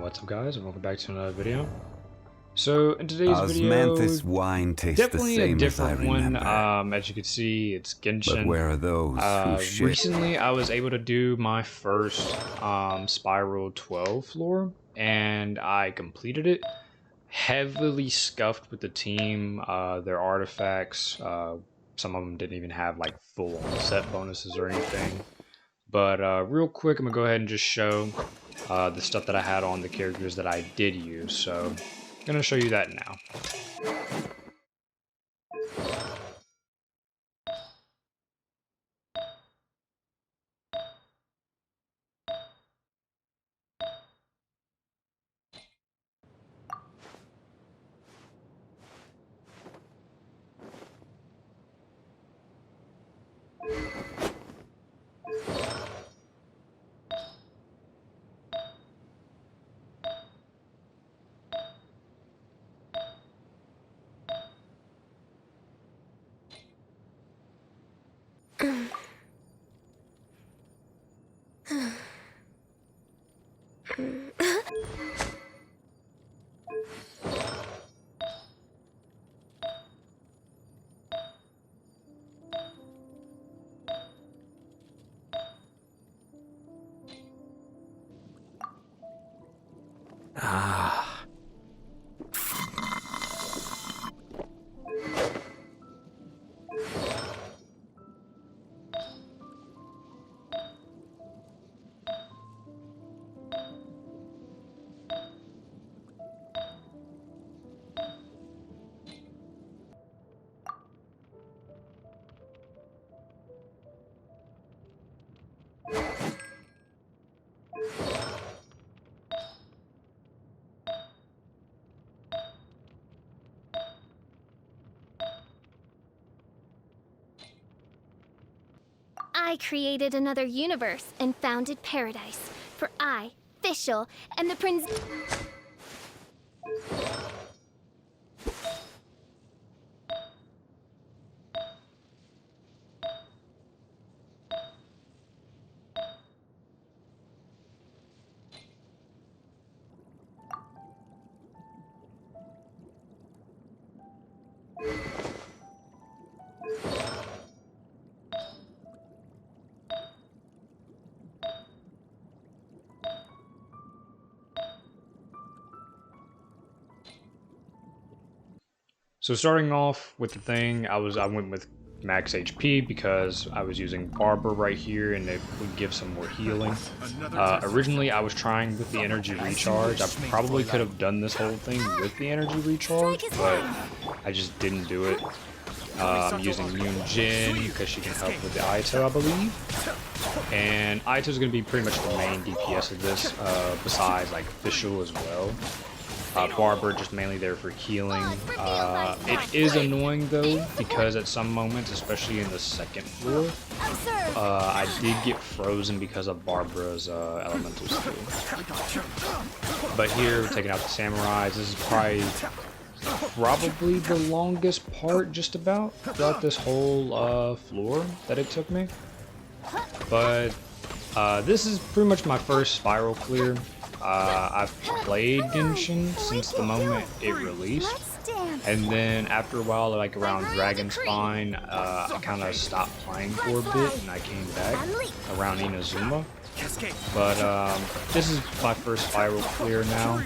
What's up, guys, and welcome back to another video. So in today's video, wine tastes definitely the same a different as I one. remember. As you can see, it's Genshin. But where are those who shit? Recently, I was able to do my first Spiral 12 floor, and I completed it. Heavily scuffed with the team, their artifacts. Some of them didn't even have like full-on set bonuses or anything. But real quick, I'm gonna go ahead and just show the stuff that I had on the characters that I did use. So I'm gonna show you that now. Ah. I created another universe and founded paradise. For I, Fischl, and the prince. So starting off with the thing, I went with max HP because I was using Barber right here, and it would give some more healing. Originally, I was trying with the energy recharge. I probably could have done this whole thing with the energy recharge, but I just didn't do it. I'm using Jin because she can help with the Aito, I believe. And Aito is going to be pretty much the main DPS of this, besides like Fischl as well. Barber just mainly there for healing. It is annoying though, because at some moments, especially in the second floor, I did get frozen because of Barbara's elemental skill. But here, taking out the samurais, this is probably the longest part just about throughout this whole floor that it took me. But this is pretty much my first Spiral clear. I've played Genshin since the moment it released, and then after a while, like around Dragon Spine, I kind of stopped playing for a bit, and I came back around Inazuma. But this is my first Spiral clear now.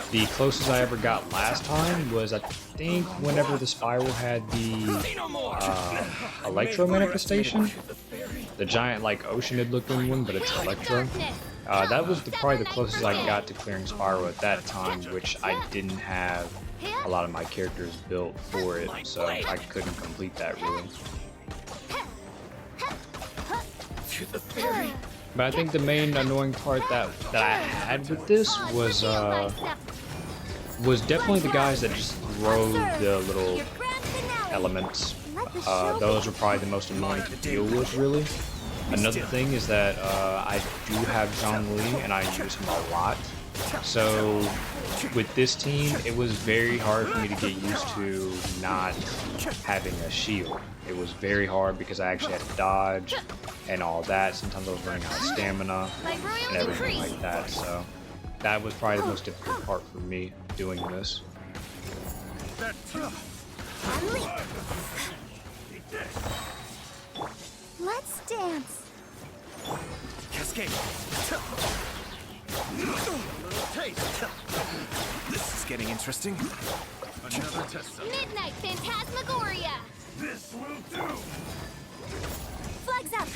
The closest I ever got last time was, I think, whenever the Spiral had the Electro manifestation. The giant, like, oceanid looking one, but it's Electro. That was probably the closest I got to clearing Spiral at that time, which I didn't have a lot of my characters built for it, so I couldn't complete that really. But I think the main annoying part that I had with this was definitely the guys that just throw the little elements. Those are probably the most annoying to deal with, really. Another thing is that I do have Zhongli, and I use him a lot. So with this team, it was very hard for me to get used to not having a shield. It was very hard because I actually had to dodge and all that. Sometimes I was running out of stamina and everything like that. So that was probably the most difficult part for me doing this. Let's dance. Cascade. Taste. This is getting interesting. Another test. Midnight Phantasmagoria. This will do. Flags up.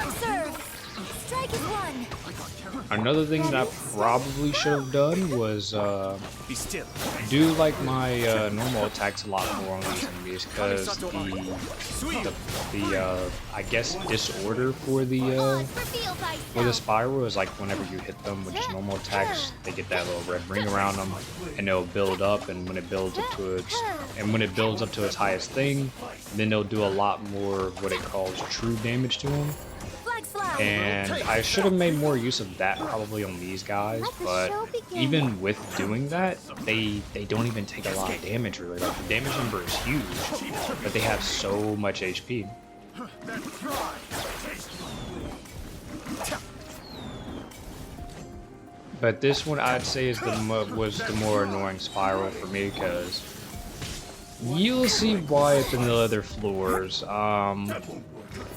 Observe. Strike is one. Another thing that I probably should have done was Be still. do like my normal attacks a lot more on these enemies, because the I guess disorder for the spiral is like whenever you hit them with just normal attacks, they get that little red ring around them, and they'll build up, and when it builds up to its highest thing, then they'll do a lot more of what it calls true damage to them. And I should have made more use of that probably on these guys, but even with doing that, they don't even take a lot of damage really. Like, the damage number is huge, but they have so much HP. But this one I'd say is was the more annoying spiral for me, because you'll see why it's in the other floors.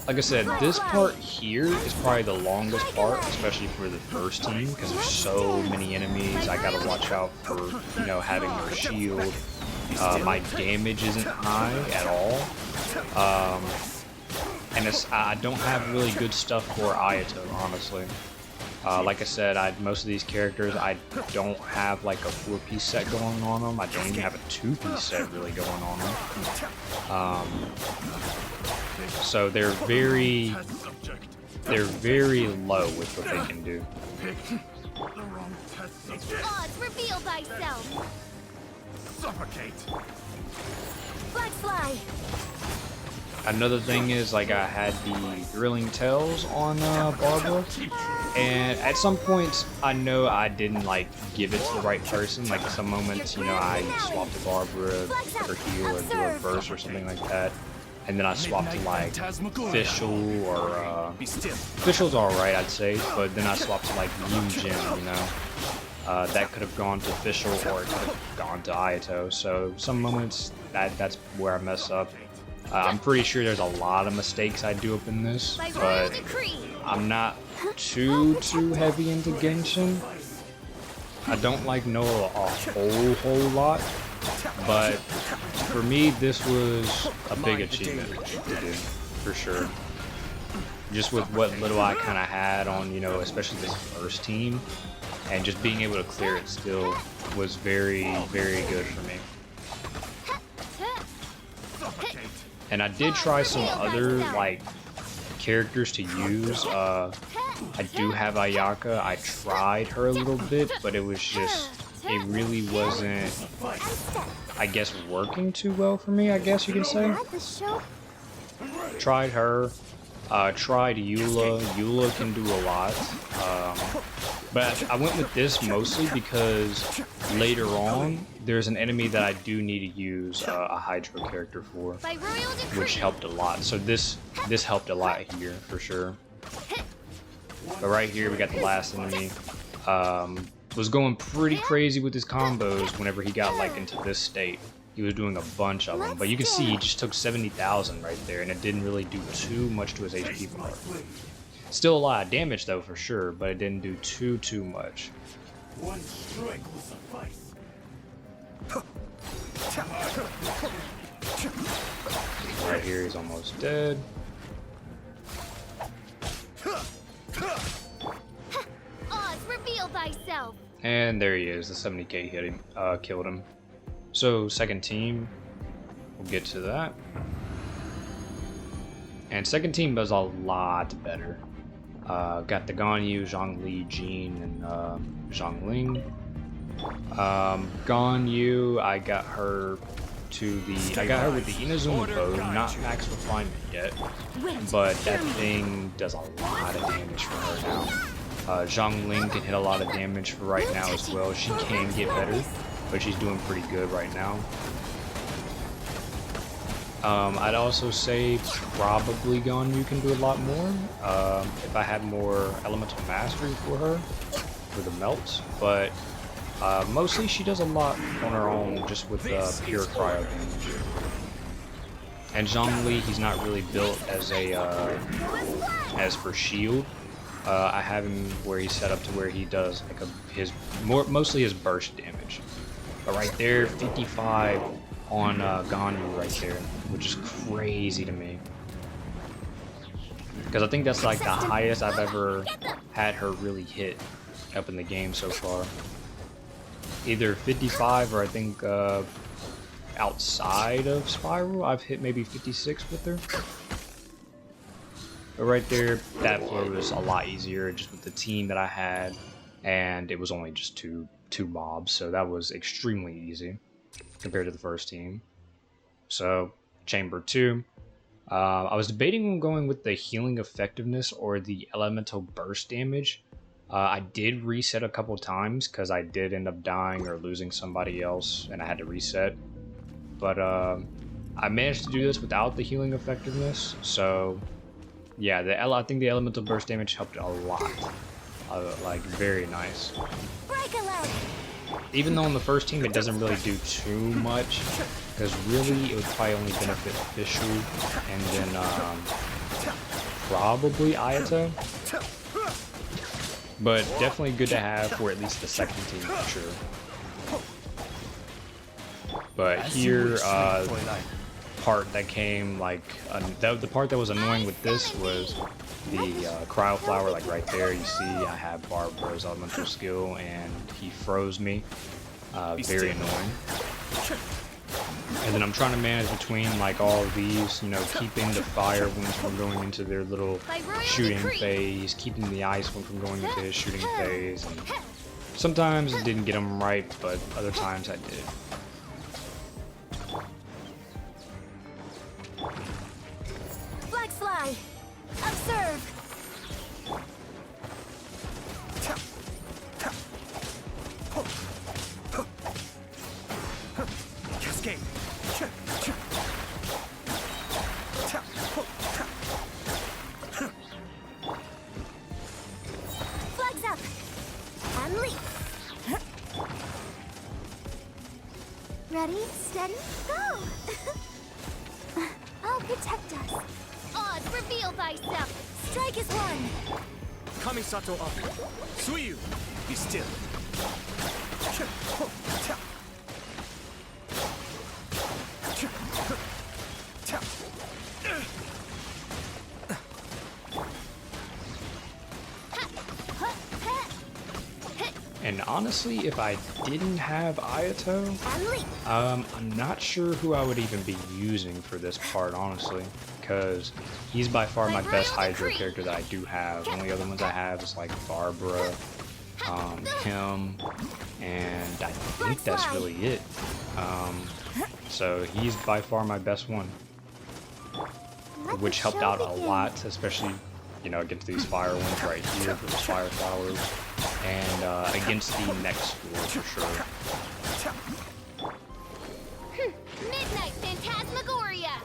Like I said, this part here is probably the longest part, especially for the first team, because there's so many enemies. I gotta watch out for, you know, having their shield. My damage isn't high at all. And I don't have really good stuff for Ayato, honestly. Like I said, most of these characters, I don't have like a 4-piece set going on them. I don't even have a 2-piece set really going on them. So they're very low with what they can do. Odds, reveal thyself. Suffocate. Flag fly. Another thing is, like, I had the Thrilling Tales on Barbara, and at some points I know I didn't like give it to the right person. Like, some moments, you know, I swapped to Barbara, put her heal or do her burst or something like that, and then I swapped to like Fischl or Fischl's alright, I'd say, but then I swapped to like Genshin, you know. That could have gone to Fischl or it could have gone to Ayato. So some moments that's where I mess up. I'm pretty sure there's a lot of mistakes I do up in this, but I'm not too heavy into Genshin. I don't like know a whole lot, but for me this was a big achievement to do, for sure. Just with what little I kind of had on, you know, especially this first team, and just being able to clear it still was very good for me. And I did try some other like characters to use. I do have Ayaka. I tried her a little bit, but it was just, it really wasn't, I guess, working too well for me, I guess you can say. Tried her. Tried Eula. Eula can do a lot. But I went with this mostly because later on, there's an enemy that I do need to use a Hydro character for, which helped a lot. So this helped a lot here, for sure. But right here, we got the last enemy. Was going pretty crazy with his combos whenever he got like into this state. He was doing a bunch of them, but you can see he just took 70,000 right there, and it didn't really do too much to his HP bar. Still a lot of damage though, for sure, but it didn't do too much. One strike will suffice. Right here, he's almost dead. Oz, reveal thyself. And there he is. The 70k hit him, killed him. So second team, we'll get to that. And second team does a lot better. Got the Ganyu, Zhongli, Jean, and Zhongling. Ganyu, I got her with the Inazuma bow, not max refinement yet, but that thing does a lot of damage for her now. Zhongling can hit a lot of damage for right now as well. She can get better, but she's doing pretty good right now. I'd also say probably Ganyu can do a lot more. If I had more elemental mastery for her, for the melts, but mostly she does a lot on her own just with pure cryo damage. And Zhongli, he's not really built as a as for shield. I have him where he's set up to where he does like mostly his burst damage. But right there, 55 on Ganyu right there, which is crazy to me. Because I think that's like the highest I've ever had her really hit up in the game so far. Either 55 or I think outside of Spiral, I've hit maybe 56 with her. But right there, that floor was a lot easier just with the team that I had, and it was only just two mobs, so that was extremely easy compared to the first team. So, Chamber 2. I was debating on going with the healing effectiveness or the elemental burst damage. I did reset a couple times because I did end up dying or losing somebody else and I had to reset. But I managed to do this without the healing effectiveness, so yeah, I think the elemental burst damage helped a lot. Like, very nice. Even though on the first team it doesn't really do too much, because really it would probably only benefit Fischl and then probably Ayato. But definitely good to have for at least the second team for sure. But here, part that came like the part that was annoying with this was the cryo flower. Like right there, you see I have Barbara's elemental skill, and he froze me. Very annoying. And then I'm trying to manage between like all of these, you know, keeping the fire ones from going into their little shooting phase, keeping the ice one from going into his shooting phase. And sometimes it didn't get them right, but other times I did. Fly. Observe. Cascade. Flags up. And leap. Ready, steady, go. I'll protect us. Oz, reveal thyself. Strike is one. Kamisato up. Suiyu, be still. And honestly, if I didn't have Ayato, I'm not sure who I would even be using for this part, honestly, because he's by far my best Hydro character that I do have. The only other ones I have is like Barbara, him, and I think that's really it. So he's by far my best one, which helped out a lot, especially, you know, against these fire ones right here, those fire flowers, and against the next floor for sure. Midnight Phantasmagoria.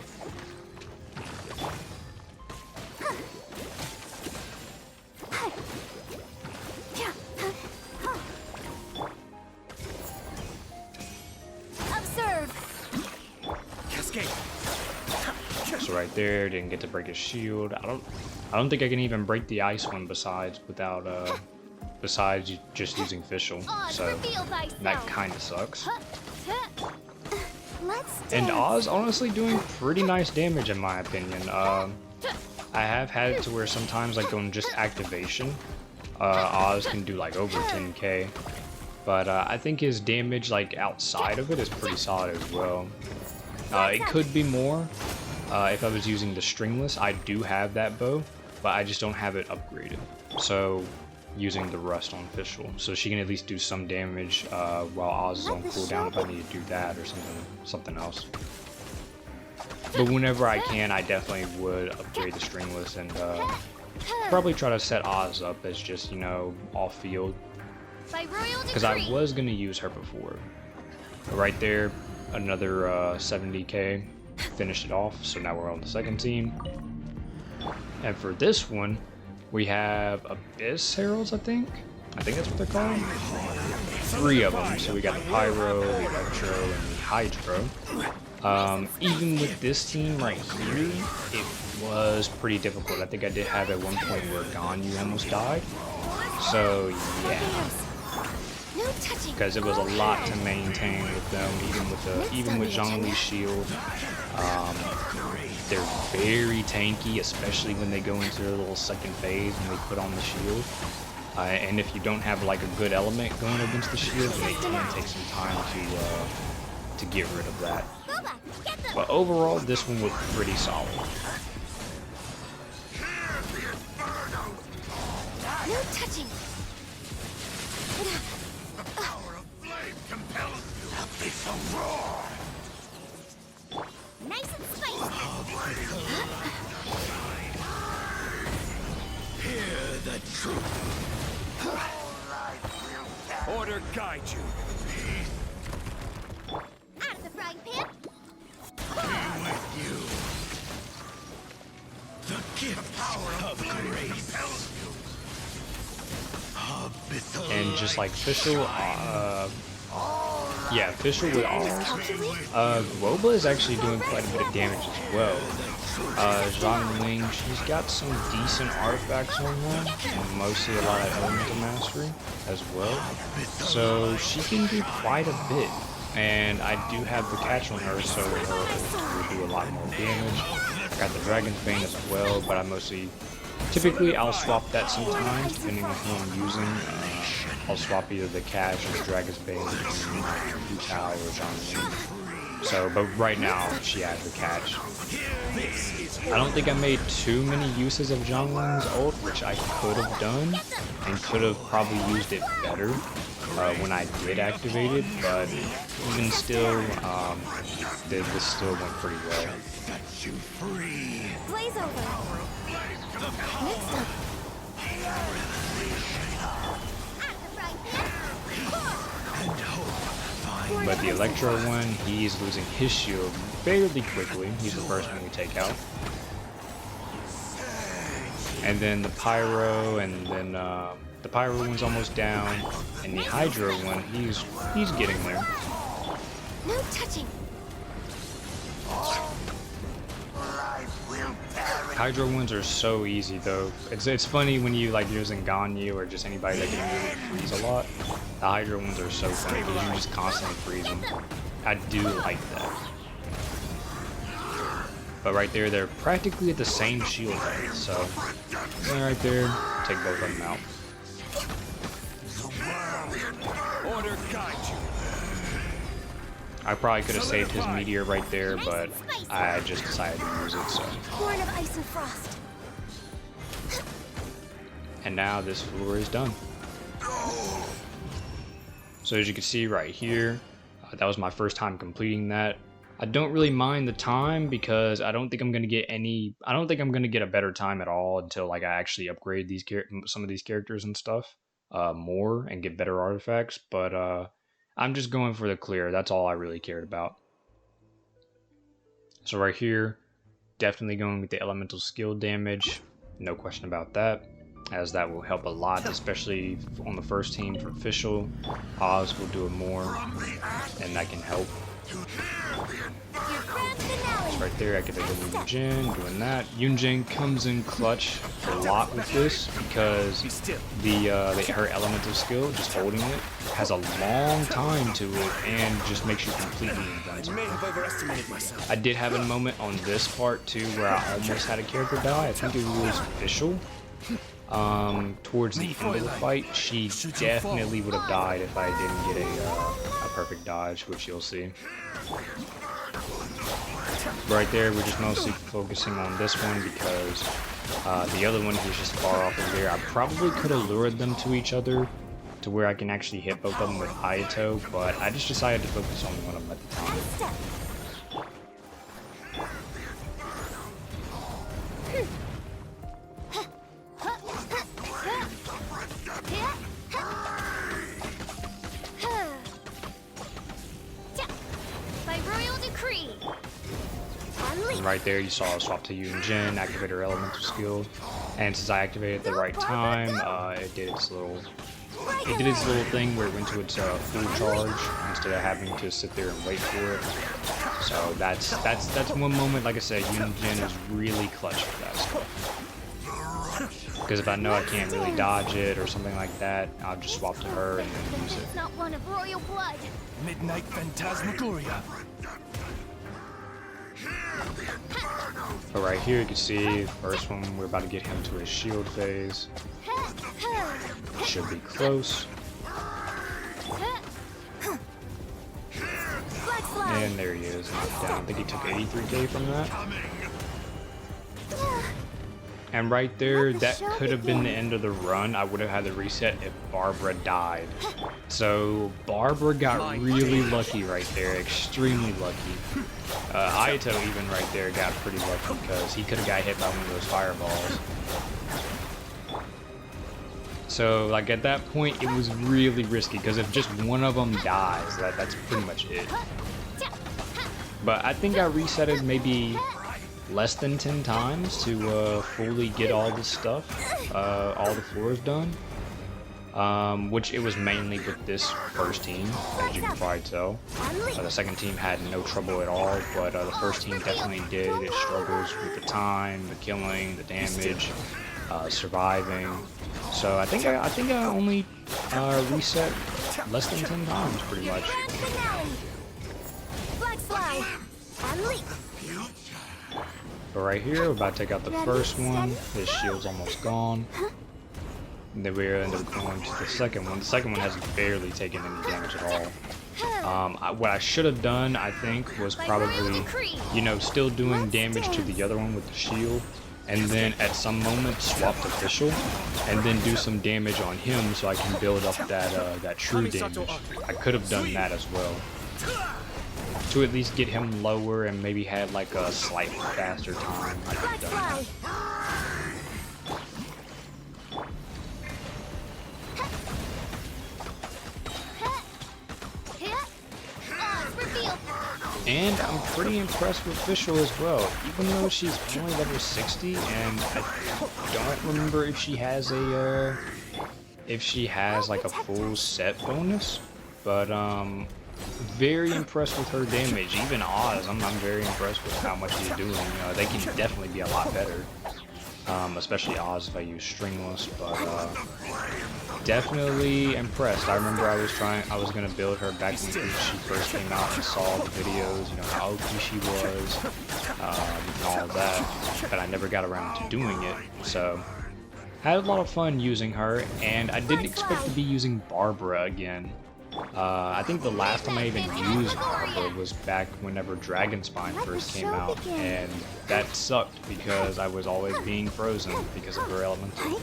Observe. Cascade. So right there, didn't get to break his shield. I don't think I can even break the ice one besides just using Fischl. So that kind of sucks. And Oz honestly doing pretty nice damage in my opinion. I have had it to where sometimes like on just activation, Oz can do like over 10k. But I think his damage like outside of it is pretty solid as well. It could be more if I was using the stringless. I do have that bow, but I just don't have it upgraded. So using the rust on Fischl, so she can at least do some damage while Oz is on cooldown if I need to do that or something else. But whenever I can, I definitely would upgrade the stringless and probably try to set Oz up as just, you know, off field. Because I was going to use her before. But right there, another 70k, finished it off, so now we're on the second team. And for this one, we have Abyss Heralds, I think. I think that's what they're called. 3 of them. So we got the Pyro, the Electro, and the Hydro. Even with this team right here, it was pretty difficult. I think I did have at one point where Ganyu almost died. So yeah, because it was a lot to maintain with them, even with Zhongli's shield. They're very tanky, especially when they go into their little second phase and they put on the shield. And if you don't have like a good element going against the shield, it can take some time to get rid of that. But overall, this one was pretty solid. No touching. Nice and spicy. Hear the truth. Order guide you. Out of the frying pan. With you. The gift of grace. And just like Fischl, yeah, Fischl with ours, Globa is actually doing quite a bit of damage as well. Zhongling, she's got some decent artifacts on her, and mostly a lot of elemental mastery as well. So she can do quite a bit. And I do have the catch on her, so her will do a lot more damage. Got the Dragon's Bane as well, but I mostly... Typically, I'll swap that sometimes, depending on who I'm using. I'll swap either the Cash or the Dragon's Bane between Hu Tao or Zhongling. So, but right now, she has the Catch. I don't think I made too many uses of Zhongling's ult, which I could have done, and could have probably used it better when I did activate it, but even still, this still went pretty well. Blaze over. Next up. But the Electro one, he's losing his shield fairly quickly. He's the first one we take out. And then the Pyro, and then the Pyro one's almost down, and the Hydro one, he's getting there. No touching. Hydro ones are so easy though. It's funny when you like using Ganyu or just anybody that can really freeze a lot. The Hydro ones are so funny because you just constantly freeze them. I do like that. But right there, they're practically at the same shield height, so right there, take both of them out. Order guide you. I probably could have saved his meteor right there, but I just decided to use it, so. Born of ice and frost. And now this floor is done. So as you can see right here, that was my first time completing that. I don't really mind the time because I don't think I'm gonna get a better time at all until like I actually upgrade some of these characters and stuff more and get better artifacts. But I'm just going for the clear. That's all I really cared about. So right here, definitely going with the elemental skill damage. No question about that, as that will help a lot, especially on the first team for Fischl. Oz will do it more, and that can help. So right there, activating Yunjin, doing that. Yunjin comes in clutch a lot with this because her elemental skill, just holding it, has a long time to it and just makes you completely invincible. I may have overestimated myself. I did have a moment on this part too where I almost had a character die. I think it was Fischl. Towards the end of the fight, she definitely would have died if I didn't get a perfect dodge, which you'll see. Right there, we're just mostly focusing on this one because the other one is just far off over there. I probably could have lured them to each other to where I can actually hit both of them with Hayato, but I just decided to focus on one of them at the time. By royal decree. And right there, you saw a swap to Yunjin, activate her elemental skill, and since I activated at the right time, it did its little it did its little thing where it went to its full charge instead of having to sit there and wait for it. So that's one moment, like I said, Unijin is really clutch for that stuff. Because if I know I can't really dodge it or something like that, I'll just swap to her and then use it. It's not one of royal blood. Midnight Phantasmagoria. But right here you can see, first one, we're about to get him to his shield phase. Should be close. And there he is, knocked down. I think he took 83k from that. And right there, that could have been the end of the run. I would have had to reset if Barbara died. So got really lucky right there, extremely lucky. Ayato even right there got pretty lucky because he could have got hit by one of those fireballs. So like at that point, it was really risky because if just one of them dies, that's pretty much it. But I think I reset it maybe less than 10 times to fully get all this stuff, all the floors done. Which it was mainly with this first team, as you can probably tell. The second team had no trouble at all, but the first team definitely did. It struggles with the time, the killing, the damage, surviving. So I think I only reset less than 10 times, pretty much. But right here, we're about to take out the first one. His shield's almost gone. And then we end up going to the second one. The second one hasn't barely taken any damage at all. What I should have done, I think, was probably, you know, still doing damage to the other one with the shield. And then at some moment swap to Fischl, and then do some damage on him so I can build up that true damage. I could have done that as well, to at least get him lower and maybe had like a slightly faster time. I could have done that. And I'm pretty impressed with Fischl as well, even though she's only level 60, and I don't remember if she has like a full set bonus, but very impressed with her damage. Even Oz, I'm very impressed with how much he's doing. They can definitely be a lot better, especially Oz if I use stringless, but definitely impressed. I remember I was gonna build her back when she first came out and saw the videos, you know, how OP she was, and all of that, but I never got around to doing it, so had a lot of fun using her, and I didn't expect to be using Barbara again. I think the last time I even used Barbara was back whenever Dragonspine first came out, and that sucked because I was always being frozen because of her elemental.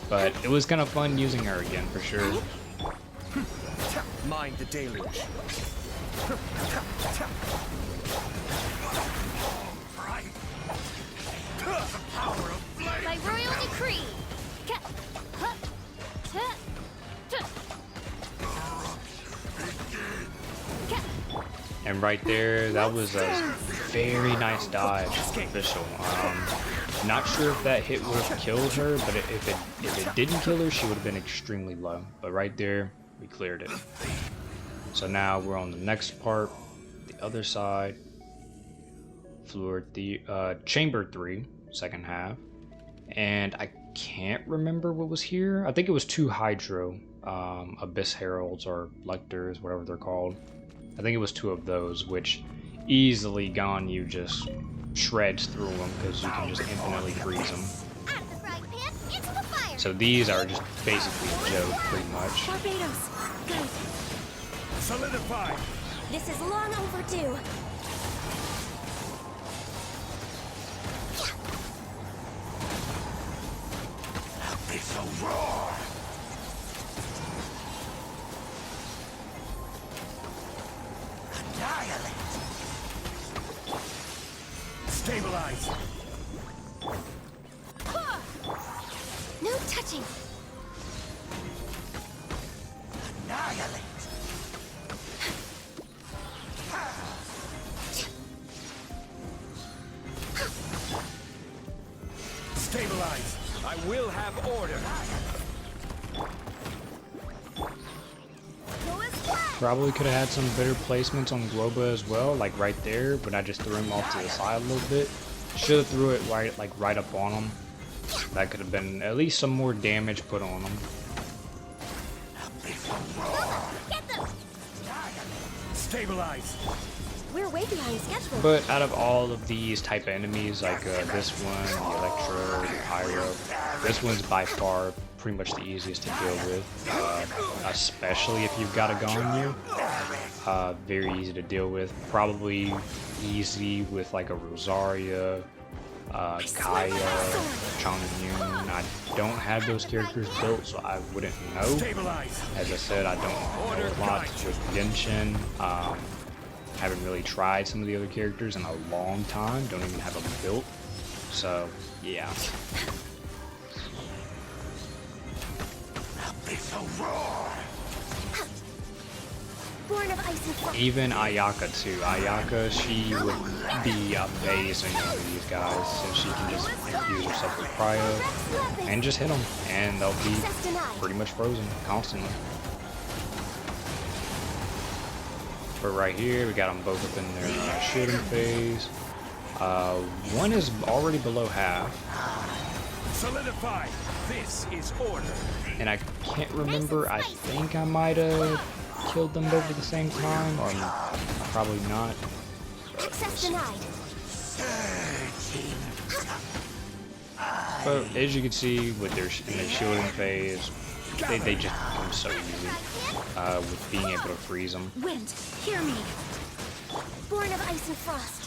But it was kind of fun using her again, for sure. Mind the deluge. By royal decree. And right there, that was a very nice dive from Fischl. Not sure if that hit would have killed her, but if it didn't kill her, she would have been extremely low. But right there, we cleared it. So now we're on the next part, the other side. Floor chamber 3, second half. And I can't remember what was here. I think it was 2 Hydro, Abyss Heralds or Lectors, whatever they're called. I think it was 2 of those, which easily Ganyu just shreds through them because you can just infinitely freeze them. So these are just basically a joke, pretty much. Barbados. Good. Solidify. This is long overdue. It's a roar. Annihilate. Stabilize. No touching. Annihilate. Stabilize. I will have order. Probably could have had some better placements on Globa as well, like right there, but I just threw him off to the side a little bit. Should have threw it right up on him. That could have been at least some more damage put on him. Stabilize. We're way behind schedule. But out of all of these type of enemies, like this one, the Electro, the Pyro, this one's by far pretty much the easiest to deal with, especially if you've got a Ganyu. Very easy to deal with. Probably easy with like a Rosaria, Kaya, Chongyun. I don't have those characters built, so I wouldn't know. As I said, I don't know a lot with Genshin. Haven't really tried some of the other characters in a long time. Don't even have them built. So, yeah. Born of ice and frost. Even Ayaka too. Ayaka, she would be amazing with these guys, since she can just use herself with cryo and just hit them, and they'll be pretty much frozen constantly. But right here, we got them both up in their shooting phase. One is already below half. Solidify. This is order. And I can't remember, I think I might have killed them both at the same time, or probably not. Access denied. But as you can see, with their shielding phase, they just become so easy with being able to freeze them. Wind, hear me. Born of ice and frost.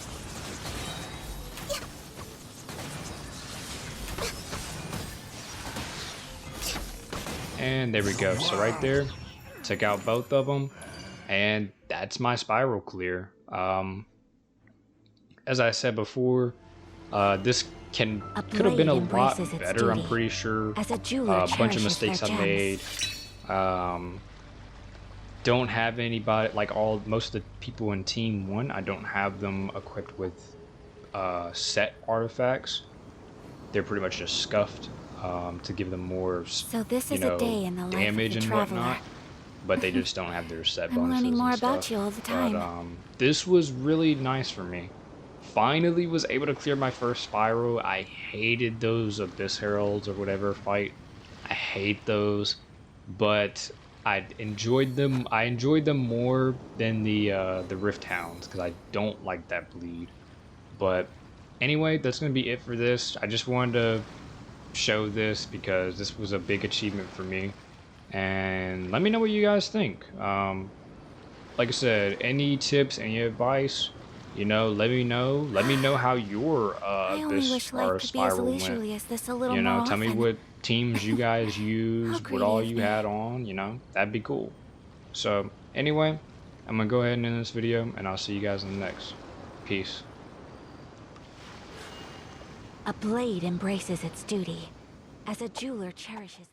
And there we go. So right there, took out both of them, and that's my spiral clear. As I said before, this could have been a lot better. I'm pretty sure. As a jeweler bunch of mistakes I made. Don't have anybody like most of the people in Team 1. I don't have them equipped with set artifacts. They're pretty much just scuffed to give them more, so this is a day in the life damage of the and traveler. whatnot. But they just don't have their set I'm bonuses. learning more and about stuff. you all the time. But, this was really nice for me. Finally was able to clear my first spiral. I hated those Abyss Heralds or whatever fight. I hate those, but I enjoyed them. I enjoyed them more than the Rift Hounds, because I don't like that bleed. But anyway, that's gonna be it for this. I just wanted to show this because this was a big achievement for me. And let me know what you guys think. Like I said, any tips, any advice, you know, let me know. Let me know how your I only wish life could be as spiral leisurely went. as this a little You know, more tell me often. what teams you guys used, what all creative you me. had on, you know, that'd be cool. So anyway, I'm gonna go ahead and end this video, and I'll see you guys in the next. Peace. A blade embraces its duty, as a jeweler cherishes